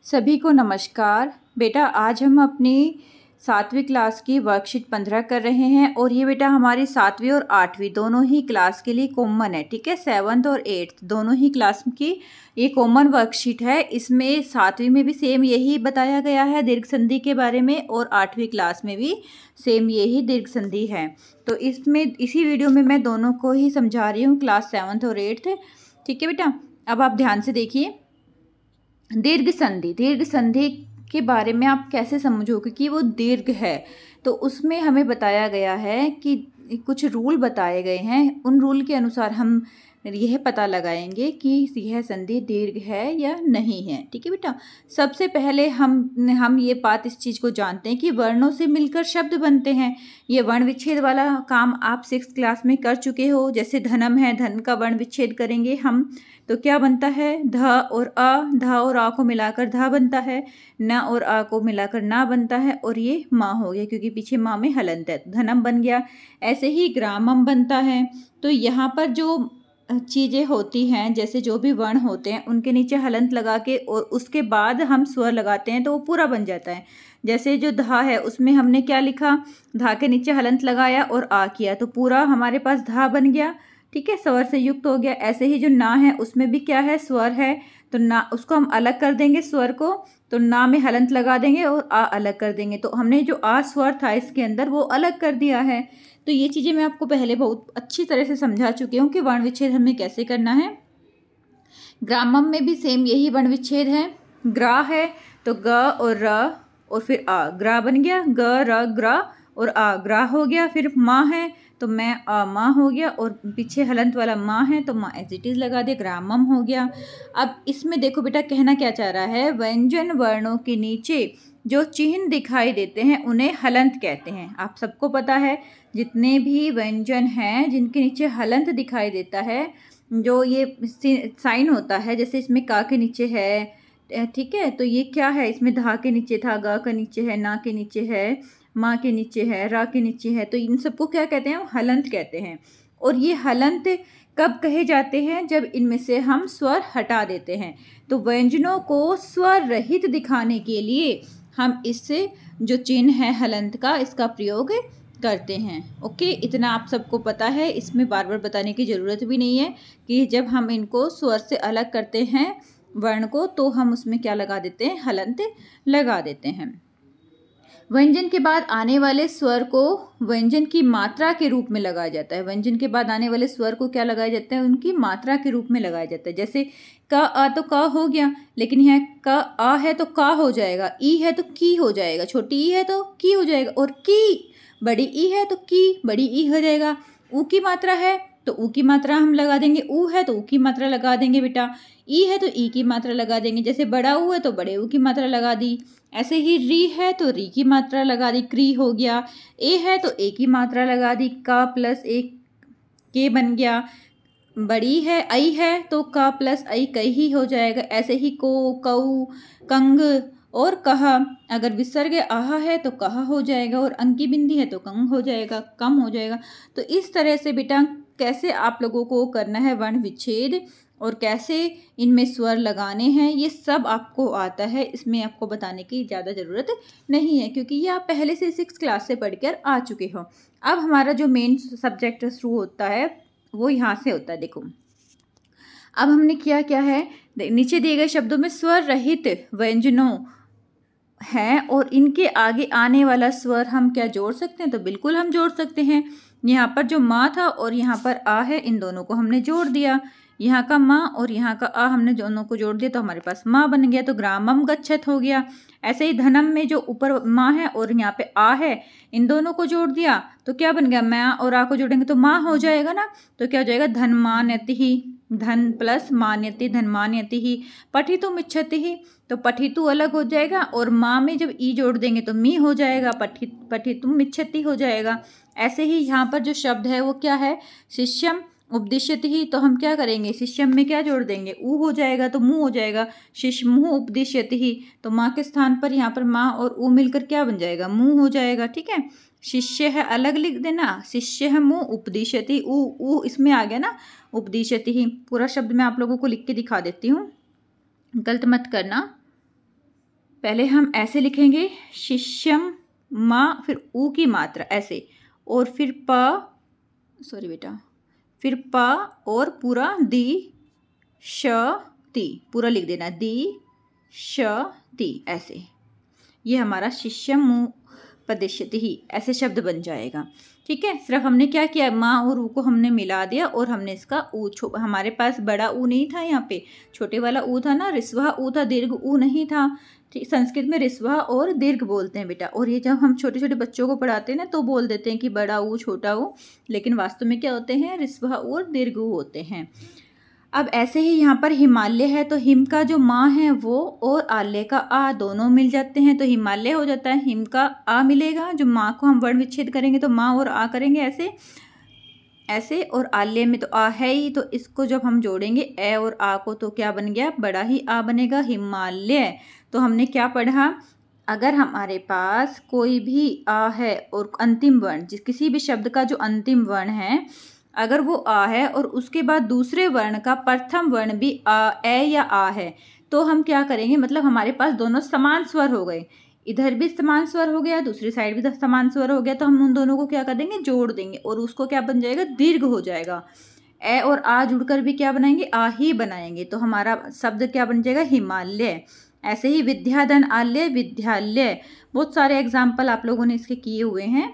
सभी को नमस्कार। बेटा आज हम अपनी 7वीं क्लास की वर्कशीट 15 कर रहे हैं और ये बेटा हमारी 7वीं और 8वीं दोनों ही क्लास के लिए कॉमन है। ठीक है, 7th और 8th दोनों ही क्लास की ये कॉमन वर्कशीट है। इसमें 7वीं में भी सेम यही बताया गया है दीर्घ संधि के बारे में और 8वीं क्लास में भी सेम यही दीर्घ संधि है। तो इसमें इसी वीडियो में मैं दोनों को ही समझा रही हूँ, क्लास 7th और 8th। ठीक है बेटा, अब आप ध्यान से देखिए। दीर्घ संधि के बारे में आप कैसे समझोगे कि वो दीर्घ है। तो उसमें हमें बताया गया है कि कुछ रूल बताए गए हैं, उन रूल के अनुसार हम यह पता लगाएंगे कि यह संधि दीर्घ है या नहीं है। ठीक है बेटा, सबसे पहले हम ये बात इस चीज़ को जानते हैं कि वर्णों से मिलकर शब्द बनते हैं। ये वर्ण विच्छेद वाला काम आप 6th क्लास में कर चुके हो। जैसे धनम है, धन का वर्ण विच्छेद करेंगे हम तो क्या बनता है, ध और आ को मिलाकर धा बनता है, न और आ को मिलाकर ना बनता है और ये माँ हो गया क्योंकि पीछे माँ में हलंत है, धनम बन गया। ऐसे ही ग्रामम बनता है। तो यहाँ पर जो चीज़ें होती हैं, जैसे जो भी वर्ण होते हैं उनके नीचे हलंत लगा के और उसके बाद हम स्वर लगाते हैं तो वो पूरा बन जाता है। जैसे जो धा है उसमें हमने क्या लिखा, धा के नीचे हलंत लगाया और आ किया तो पूरा हमारे पास धा बन गया। ठीक है, स्वर से युक्त हो गया। ऐसे ही जो ना है उसमें भी क्या है, स्वर है, तो ना उसको हम अलग कर देंगे स्वर को, तो ना में हलंत लगा देंगे और आ अलग कर देंगे। तो हमने जो आ स्वर था इसके अंदर वो अलग कर दिया है। तो ये चीज़ें मैं आपको पहले बहुत अच्छी तरह से समझा चुकी हूँ कि वर्ण विच्छेद हमें कैसे करना है। ग्रामम में भी सेम यही वर्ण विच्छेद है। ग्रा है तो ग और र और फिर आ, ग्रा बन गया, ग र ग्रा और आ, ग्रा हो गया। फिर माँ है तो मैं आ माँ हो गया और पीछे हलंत वाला माँ है तो माँ एज इट इज़ लगा दिया, ग्रामम हो गया। अब इसमें देखो बेटा कहना क्या चाह रहा है, व्यंजन वर्णों के नीचे जो चिन्ह दिखाई देते हैं उन्हें हलंत कहते हैं। आप सबको पता है जितने भी व्यंजन हैं जिनके नीचे हलंत दिखाई देता है, जो ये साइन होता है, जैसे इसमें का के नीचे है, ठीक है, तो ये क्या है, इसमें धा के नीचे था, गा के नीचे है, ना के नीचे है, माँ के नीचे है, रा के नीचे है, तो इन सबको क्या कहते हैं, हलंत कहते हैं। और ये हलंत कब कहे जाते हैं, जब इनमें से हम स्वर हटा देते हैं। तो व्यंजनों को स्वर रहित दिखाने के लिए हम इससे जो चिन्ह है हलंत का, इसका प्रयोग करते हैं। ओके, इतना आप सबको पता है, इसमें बार बार बताने की ज़रूरत भी नहीं है कि जब हम इनको स्वर से अलग करते हैं वर्ण को तो हम उसमें क्या लगा देते हैं, हलंत लगा देते हैं। व्यंजन के बाद आने वाले स्वर को व्यंजन की मात्रा के रूप में लगाया जाता है। व्यंजन के बाद आने वाले स्वर को क्या लगाया जाता है, उनकी मात्रा के रूप में लगाया जाता है। जैसे का आ तो का हो गया, लेकिन यहाँ का आ है तो का हो जाएगा, ई है तो की हो जाएगा, छोटी ई है तो की हो जाएगा, और की बड़ी ई है तो की बड़ी ई हो जाएगा। ऊ की मात्रा है तो ऊ की मात्रा हम लगा देंगे, ऊ है तो ऊ की मात्रा लगा देंगे बेटा, ई है तो ई की मात्रा लगा देंगे। जैसे बड़ा ऊ है तो बड़े ऊ की मात्रा लगा दी। ऐसे ही री है तो री की मात्रा लगा दी, क्री हो गया। ए है तो ए की मात्रा लगा दी, का प्लस ए के बन गया। बड़ी है आई है तो का प्लस आई कई ही हो जाएगा। ऐसे ही को, कऊ, कंग और कहा, अगर विसर्ग आहा है तो कहा हो जाएगा और अंकी बिंदी है तो कंग हो जाएगा, कम हो जाएगा। तो इस तरह से बेटा कैसे आप लोगों को करना है वर्ण विच्छेद और कैसे इनमें स्वर लगाने हैं, ये सब आपको आता है। इसमें आपको बताने की ज़्यादा ज़रूरत नहीं है क्योंकि ये आप पहले से 6th क्लास से पढ़कर आ चुके हो। अब हमारा जो मेन सब्जेक्ट शुरू होता है वो यहाँ से होता है। देखो अब हमने किया क्या है, नीचे दिए गए शब्दों में स्वर रहित व्यंजनों हैं और इनके आगे आने वाला स्वर हम क्या जोड़ सकते हैं, तो बिल्कुल हम जोड़ सकते हैं। यहाँ पर जो माँ था और यहाँ पर आ है, इन दोनों को हमने जोड़ दिया। यहाँ का माँ और यहाँ का आ हमने दोनों को जोड़ दिया तो हमारे पास माँ बन गया, तो ग्रामम गच्छत हो गया। ऐसे ही धनम में जो ऊपर माँ है और यहाँ पे आ है, इन दोनों को जोड़ दिया तो क्या बन गया, माँ और आ को जोड़ेंगे तो माँ हो जाएगा ना। तो क्या हो जाएगा, धनमान्यति ही, धन प्लस मान्यति, धनमान्यति ही। पठितुम इच्छति ही, तो पठितु अलग हो जाएगा और माँ में जब ई जोड़ देंगे तो मी हो जाएगा, पठितुम इच्छति हो जाएगा। ऐसे ही यहाँ पर जो शब्द है वो क्या है, शिष्यम उपदिश्यति ही, तो हम क्या करेंगे, शिष्यम में क्या जोड़ देंगे, ऊ हो जाएगा तो मुँह हो जाएगा, शिष्यमुह उपदिश्यति ही, तो माँ के स्थान पर यहाँ पर माँ और ऊ मिलकर क्या बन जाएगा, मुँह हो जाएगा। ठीक है, शिष्य है अलग लिख देना, शिष्य है मुँह, उपदिश्यति ऊ इसमें आ गया ना, उपदिश्यति ही। पूरा शब्द मैं आप लोगों को लिख के दिखा देती हूँ, गलत मत करना। पहले हम ऐसे लिखेंगे शिष्यम माँ, फिर ऊ की मात्रा ऐसे, और फिर प, सॉरी बेटा, फिर प और पूरा दी श ती, पूरा लिख देना दी श ती ऐसे। ये हमारा शिष्यम पदिश्यति ही ऐसे शब्द बन जाएगा। ठीक है, सिर्फ हमने क्या किया, माँ और ऊ को हमने मिला दिया और हमने इसका ऊ, हमारे पास बड़ा ऊ नहीं था, यहाँ पे छोटे वाला ऊ था ना, रिस्वा ऊ था, दीर्घ ऊ नहीं था। ठीक, संस्कृत में रिस्वा और दीर्घ बोलते हैं बेटा, और ये जब हम छोटे छोटे बच्चों को पढ़ाते हैं ना तो बोल देते हैं कि बड़ा ऊ छोटा ऊ, लेकिन वास्तव में क्या होते हैं, रिस्वा ऊ और दीर्घ ऊ होते हैं। अब ऐसे ही यहाँ पर हिमालय है तो हिम का जो माँ है वो और आल्य का आ दोनों मिल जाते हैं तो हिमालय हो जाता है, हिम का आ मिलेगा, जो माँ को हम वर्ण विच्छेद करेंगे तो माँ और आ करेंगे ऐसे ऐसे, और आल्य में तो आ है ही, तो इसको जब हम जोड़ेंगे ए और आ को तो क्या बन गया, बड़ा ही आ बनेगा, हिमालय। तो हमने क्या पढ़ा, अगर हमारे पास कोई भी आ है और अंतिम वर्ण, जिस किसी भी शब्द का जो अंतिम वर्ण है अगर वो आ है और उसके बाद दूसरे वर्ण का प्रथम वर्ण भी आ, ए या आ है, तो हम क्या करेंगे, मतलब हमारे पास दोनों समान स्वर हो गए, इधर भी समान स्वर हो गया, दूसरी साइड भी समान स्वर हो गया, तो हम उन दोनों को क्या कर देंगे, जोड़ देंगे, और उसको क्या बन जाएगा, दीर्घ हो जाएगा। ए और आ जुड़कर भी क्या बनाएंगे, आ ही बनाएंगे, तो हमारा शब्द क्या बन जाएगा, हिमालय। ऐसे ही विद्याधन आल्य, विद्यालय, बहुत सारे एग्जाम्पल आप लोगों ने इसके किए हुए हैं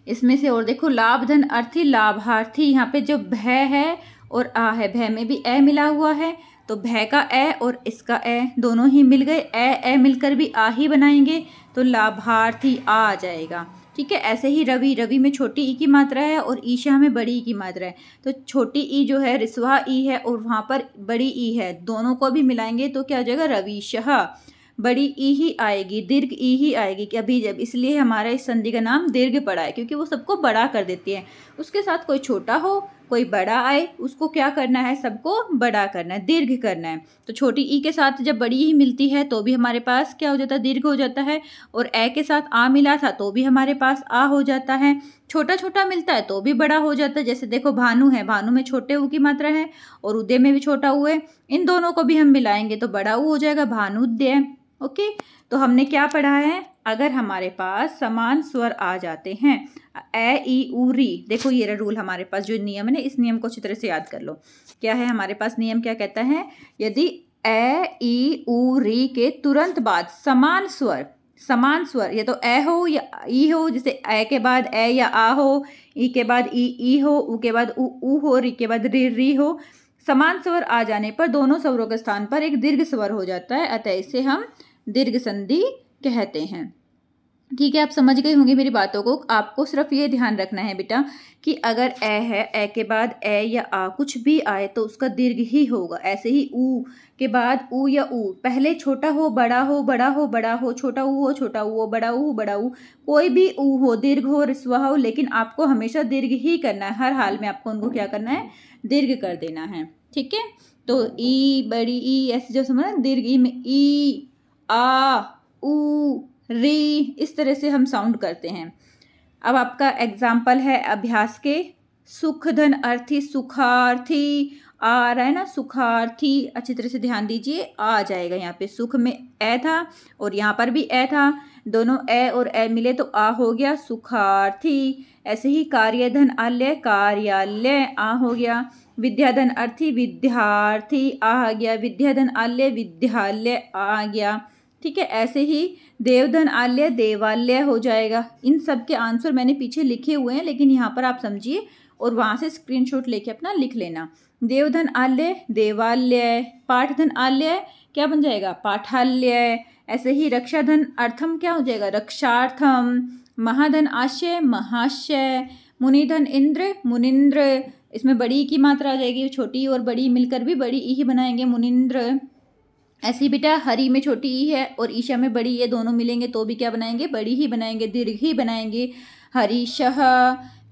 इसमें से। और देखो लाभधन अर्थी, लाभार्थी, यहाँ पे जो भय है और आ है, भय में भी ए मिला हुआ है, तो भय का ए और इसका ए दोनों ही मिल गए, ए मिलकर भी आ ही बनाएंगे, तो लाभार्थी आ जाएगा। ठीक है, ऐसे ही रवि, रवि में छोटी ई की मात्रा है और ईशा में बड़ी ई की मात्रा है, तो छोटी ई जो है रिस्वा ई है और वहाँ पर बड़ी ई है, दोनों को भी मिलाएंगे तो क्या हो जाएगा, रविशः, बड़ी ई ही आएगी, दीर्घ ई ही आएगी कि अभी जब, इसलिए हमारा इस संधि का नाम दीर्घ पड़ा है, क्योंकि वो सबको बड़ा कर देती है। उसके साथ कोई छोटा हो कोई बड़ा आए, उसको क्या करना है, सबको बड़ा करना है, दीर्घ करना है। तो छोटी ई के साथ जब बड़ी ही मिलती है तो भी हमारे पास क्या हो जाता है, दीर्घ हो जाता है, और ए के साथ आ मिला था तो भी हमारे पास आ हो जाता है, छोटा छोटा मिलता है तो भी बड़ा हो जाता है। जैसे देखो भानु है, भानु में छोटे ऊ की मात्रा है और उदय में भी छोटा ऊ है, इन दोनों को भी हम मिलाएंगे तो बड़ा ऊ हो जाएगा, भानुदय। ओके, तो हमने क्या पढ़ा है, अगर हमारे पास समान स्वर आ जाते हैं, ए ई उ री, देखो ये रूल हमारे पास जो नियम है ना, इस नियम को अच्छी तरह से याद कर लो। क्या है हमारे पास नियम, क्या कहता है, यदि ए ई उ री के तुरंत बाद समान स्वर या तो ए हो या ई हो, जैसे ए के बाद ए या आ हो, ई के बाद ई हो, उ के बाद उ हो, री के बाद री हो, समान स्वर आ जाने पर दोनों स्वरों के स्थान पर एक दीर्घ स्वर हो जाता है, अतः इसे हम दीर्घ संधि कहते हैं। ठीक है, आप समझ गए होंगे मेरी बातों को। आपको सिर्फ ये ध्यान रखना है बेटा कि अगर ए है, ए के बाद ए या आ कुछ भी आए तो उसका दीर्घ ही होगा। ऐसे ही ऊ के बाद ऊ या ऊ, पहले छोटा हो बड़ा हो, बड़ा हो बड़ा हो, छोटा ऊ हो छोटा ऊ हो, बड़ा ऊ बड़ा ऊ, कोई भी ऊ हो, दीर्घ हो रिस्वा हो, लेकिन आपको हमेशा दीर्घ ही करना है, हर हाल में आपको उनको क्या करना है, दीर्घ कर देना है। ठीक है, तो ई बड़ी ई ऐसे जो समझ, दीर्घ ई में ई आ ऊ री, इस तरह से हम साउंड करते हैं। अब आपका एग्जाम्पल है अभ्यास के, सुख धन अर्थी, सुखार्थी आ रहा है ना, सुखार्थी, अच्छी तरह से ध्यान दीजिए, आ जाएगा, यहाँ पे सुख में ए था और यहाँ पर भी ए था, दोनों ए और ए मिले तो आ हो गया, सुखार्थी। ऐसे ही कार्यधन आल्य, कार्यालय, आ हो गया, विद्याधन अर्थी, विद्यार्थी, आ गया, विद्याधन आल्य, विद्यालय, आ गया। ठीक है, ऐसे ही देवधन आल्य, देवालय हो जाएगा। इन सब के आंसर मैंने पीछे लिखे हुए हैं, लेकिन यहाँ पर आप समझिए और वहाँ से स्क्रीनशॉट लेके अपना लिख लेना। देवधन आल्य, देवालय, पाठधन आल्य क्या बन जाएगा, पाठालय। ऐसे ही रक्षाधन अर्थम क्या हो जाएगा, रक्षार्थम। महाधन आशय, महाशय। मुनिधन इंद्र, मुनिंद्र, इसमें बड़ी की मात्रा आ जाएगी, छोटी और बड़ी मिलकर भी बड़ी ई ही बनाएंगे, मुनिंद्र। ऐसे ही बेटा हरि में छोटी ई है और ईशा में बड़ी ये दोनों मिलेंगे तो भी क्या बनाएंगे, बड़ी ही बनाएंगे, दीर्घ ही बनाएंगे, हरीशः,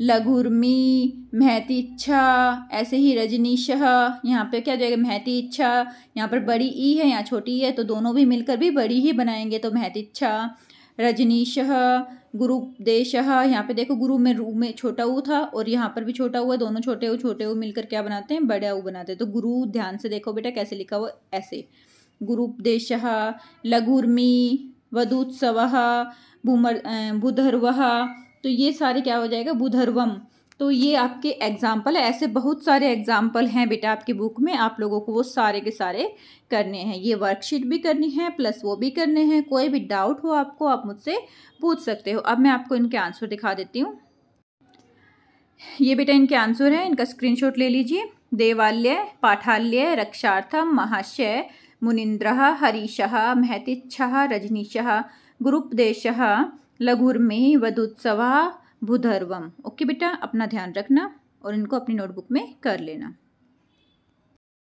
लघुर्मी, महतीच्छा। ऐसे ही रजनीशः, यहाँ पे क्या जाएगा, महतीच्छा, यहाँ पर बड़ी ई है यहाँ छोटी है तो दोनों भी मिलकर भी बड़ी ही बनाएंगे तो महतीच्छा। रजनीशः, गुरुदेशः, यहाँ पे देखो गुरु में रू में छोटा ऊ था और यहाँ पर भी छोटा हुआ, दोनों छोटे ऊ मिलकर क्या बनाते हैं, बड़ा ऊ बनाते हैं। तो गुरु ध्यान से देखो बेटा कैसे लिखा हुआ, ऐसे गुरुपदेशः, लघुर्मी, वधूत्सवः, बुधर्वः। तो ये सारे क्या हो जाएगा, बुधर्वम। तो ये आपके एग्जाम्पल है, ऐसे बहुत सारे एग्जाम्पल हैं बेटा आपकी बुक में, आप लोगों को वो सारे के सारे करने हैं। ये वर्कशीट भी करनी है प्लस वो भी करने हैं। कोई भी डाउट हो आपको, आप मुझसे पूछ सकते हो। अब मैं आपको इनके आंसर दिखा देती हूँ। ये बेटा इनके आंसर है, इनका स्क्रीनशॉट ले लीजिए। देवालय, पाठालय, रक्षार्थम, महाशय, मुनीन्द्रः, हरीशः, महतीच्छः, रजनीशः, गुरुपदेशः, लघुर्मी, वधूत्सवः, बुधर्वम। ओके बेटा, अपना ध्यान रखना और इनको अपनी नोटबुक में कर लेना।